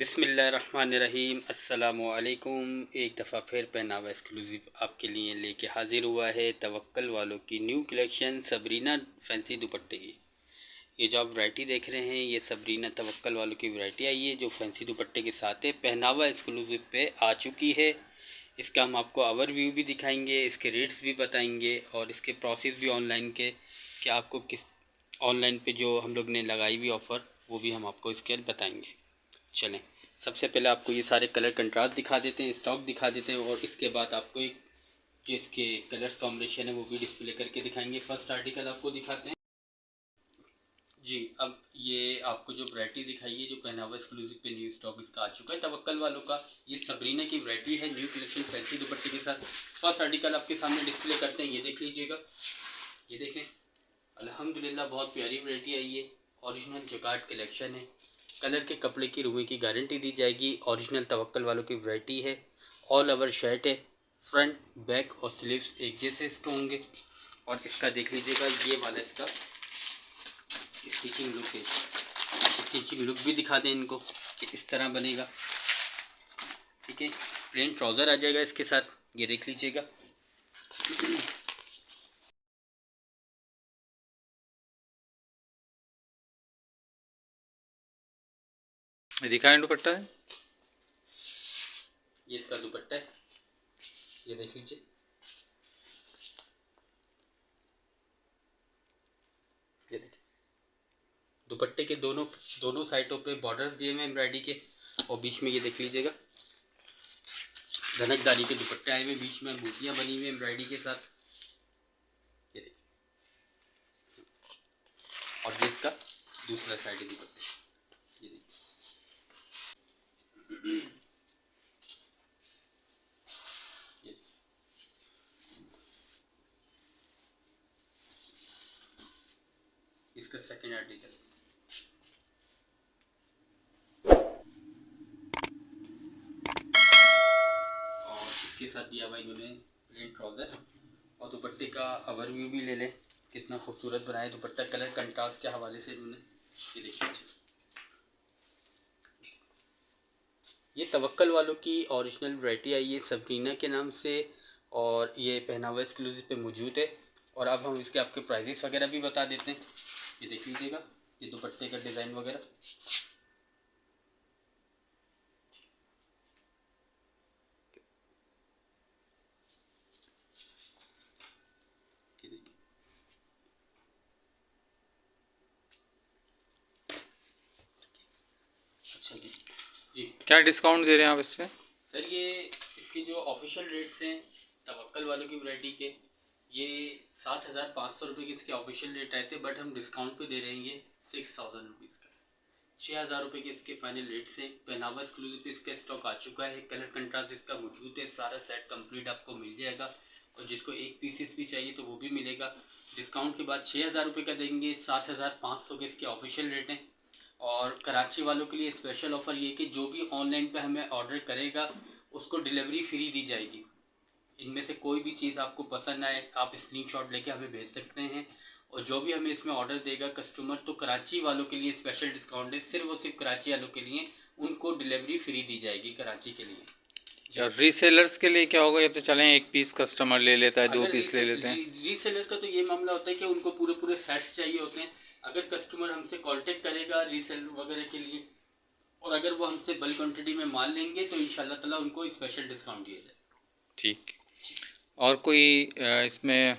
बिस्मिल्लाहिर्रहमानिर्रहीम। अस्सलामुअलैकुम। एक दफ़ा फिर पहनावा एक्सक्लूसिव आपके लिए लेके हाज़िर हुआ है तवक्कल वालों की न्यू कलेक्शन सबरीना फैंसी दुपट्टे की। ये जो आप वैरायटी देख रहे हैं ये सबरीना तवक्कल वालों की वैरायटी आई है जो फैंसी दुपट्टे के साथ है, पहनावा एक्सक्लूसिव पे आ चुकी है। इसका हम आपको ओवरव्यू भी दिखाएंगे, इसके रेट्स भी बताएंगे और इसके प्रोसेस भी ऑनलाइन के कि आपको किस ऑनलाइन पे जो हम लोग ने लगाई हुई ऑफ़र वो भी हम आपको इसके बताएंगे। चलें, सबसे पहले आपको ये सारे कलर कंट्रास्ट दिखा देते हैं, स्टॉक दिखा देते हैं और इसके बाद आपको एक जो इसके कलर्स कॉम्बिनेशन है वो भी डिस्प्ले करके दिखाएंगे। फर्स्ट आर्टिकल आपको दिखाते हैं जी। अब ये आपको जो वैरायटी दिखाई है जो पहनावा एक्सक्लूसिव पे न्यू स्टॉक इसका आ चुका है तवक्कल वालों का। ये सबरीना की वैरायटी है न्यू कलेक्शन फैंसी दुपट्टे के साथ। फर्स्ट आर्टिकल आपके सामने डिस्प्ले करते हैं, ये देख लीजिएगा। ये देखें, अल्हम्दुलिल्लाह बहुत प्यारी वैरायटी आई है। ओरिजिनल जकार्ड कलेक्शन है। कलर के कपड़े की रुई की गारंटी दी जाएगी। ओरिजिनल तवक्कल वालों की वैरायटी है। ऑल ओवर शर्ट है, फ्रंट बैक और स्लीव्स एक जैसे इसके होंगे। और इसका देख लीजिएगा ये वाला इसका स्टिचिंग लुक है। स्टिचिंग लुक भी दिखा दें इनको कि इस तरह बनेगा, ठीक है। प्लेन ट्राउज़र आ जाएगा इसके साथ, ये देख लीजिएगा। दिखाएं दुपट्टा है, ये इसका दुपट्टा है, ये देख लीजिए। ये देखिए दुपट्टे के दोनों साइडों पे बॉर्डर्स दिए हुए एम्ब्रॉयडरी के और बीच में ये देख लीजिएगा धनकदारी के दुपट्टे आए हुए, बीच में बूटियां बनी हुई एम्ब्रॉयडरी के साथ। ये देखिए, और ये इसका दूसरा साइड है दुपट्टे। ये देखिए ये इसका सेकेंड आर्टिकल। और इसके साथ दिया हुआ इन्होंने प्लेन ट्राउज़र और दुपट्टे का ओवरव्यू भी ले लें कितना खूबसूरत बनाया दुपट्टा कलर कंट्रास्ट के हवाले से इन्होंने। ये देखिए, ये तवक्कल वालों की ओरिजिनल वैरायटी आई है सबरीना के नाम से और ये पहनावा एक्सक्लूसिव पे मौजूद है। और अब हम इसके आपके प्राइजेस वगैरह भी बता देते हैं। ये देख लीजिएगा ये दुपट्टे का डिज़ाइन वगैरह। अच्छा जी जी, क्या डिस्काउंट दे रहे हैं आप इस पर? सर ये इसकी जो ऑफिशियल रेट्स हैं तवक्कल वालों की वैरायटी के, ये 7,500 रुपये के इसके ऑफिशियल रेट आए थे, बट हम डिस्काउंट पे दे रहे हैं ये 6,000 रुपीज़ का। 6,000 रुपये के इसके फाइनल रेट्स हैं। पहनावा एक्सक्लूसिव पे इसका स्टॉक आ चुका है, कलर कंट्रास्ट इसका मौजूद है, सारा सेट कंप्लीट आपको मिल जाएगा। और जिसको एक पीसेस भी चाहिए तो वो भी मिलेगा। डिस्काउंट के बाद 6,000 रुपये का देंगे। 7,500 के इसके ऑफिशियल रेट हैं। और कराची वालों के लिए स्पेशल ऑफ़र ये कि जो भी ऑनलाइन पे हमें ऑर्डर करेगा उसको डिलीवरी फ्री दी जाएगी। इनमें से कोई भी चीज़ आपको पसंद आए आप स्क्रीनशॉट लेके हमें भेज सकते हैं। और जो भी हमें इसमें ऑर्डर देगा कस्टमर, तो कराची वालों के लिए स्पेशल डिस्काउंट है, सिर्फ और सिर्फ कराची वालों के लिए, उनको डिलीवरी फ्री दी जाएगी कराची के लिए। और रीसेलर्स के लिए क्या होगा? ये तो चलें एक पीस कस्टमर ले लेता है, 2 पीस ले लेते हैं। रीसेलर का तो ये मामला होता है कि उनको पूरे पूरे सेट्स चाहिए होते हैं। अगर कस्टमर हमसे कांटेक्ट करेगा रीसेल वगैरह के लिए और अगर वो हमसे बल्क क्वांटिटी में माल लेंगे तो इंशाल्लाह ताला उनको स्पेशल डिस्काउंट दिया जाए। ठीक। और कोई इसमें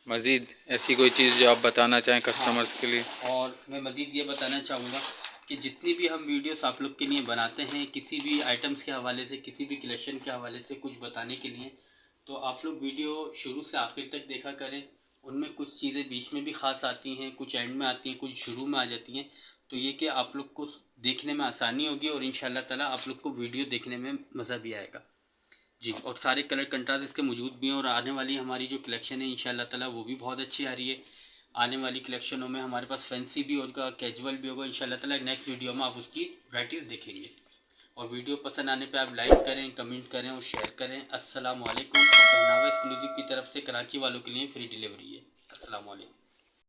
मज़ीद ऐसी कोई चीज़ जो आप बताना चाहें कस्टमर्स के लिए? और मैं मज़ीद ये बताना चाहूँगा कि जितनी भी हम वीडियोस आप लोग के लिए बनाते हैं किसी भी आइटम्स के हवाले से, किसी भी कलेक्शन के हवाले से कुछ बताने के लिए, तो आप लोग वीडियो शुरू से आखिर तक देखा करें। उनमें कुछ चीज़ें बीच में भी ख़ास आती हैं, कुछ एंड में आती हैं, कुछ शुरू में आ जाती हैं। तो ये कि आप लोग को देखने में आसानी होगी और इंशाल्लाह ताला आप लोग को वीडियो देखने में मज़ा भी आएगा जी। और सारे कलर कंट्रास्ट इसके मौजूद भी हैं और आने वाली हमारी जो कलेक्शन है इंशाल्लाह ताला वो भी बहुत अच्छी आ रही है। आने वाली कलेक्शनों में हमारे पास फैंसी भी होगा, कैजुअल भी होगा इंशाल्लाह ताला। नेक्स्ट वीडियो में आप उसकी वैराइटीज़ देखेंगे। और वीडियो पसंद आने पे आप लाइक करें, कमेंट करें और शेयर करें। अस्सलाम वालेकुम। और पहनावा एक्सक्लूसिव की तरफ से कराची वालों के लिए फ्री डिलीवरी है। अस्सलाम वालेकुम।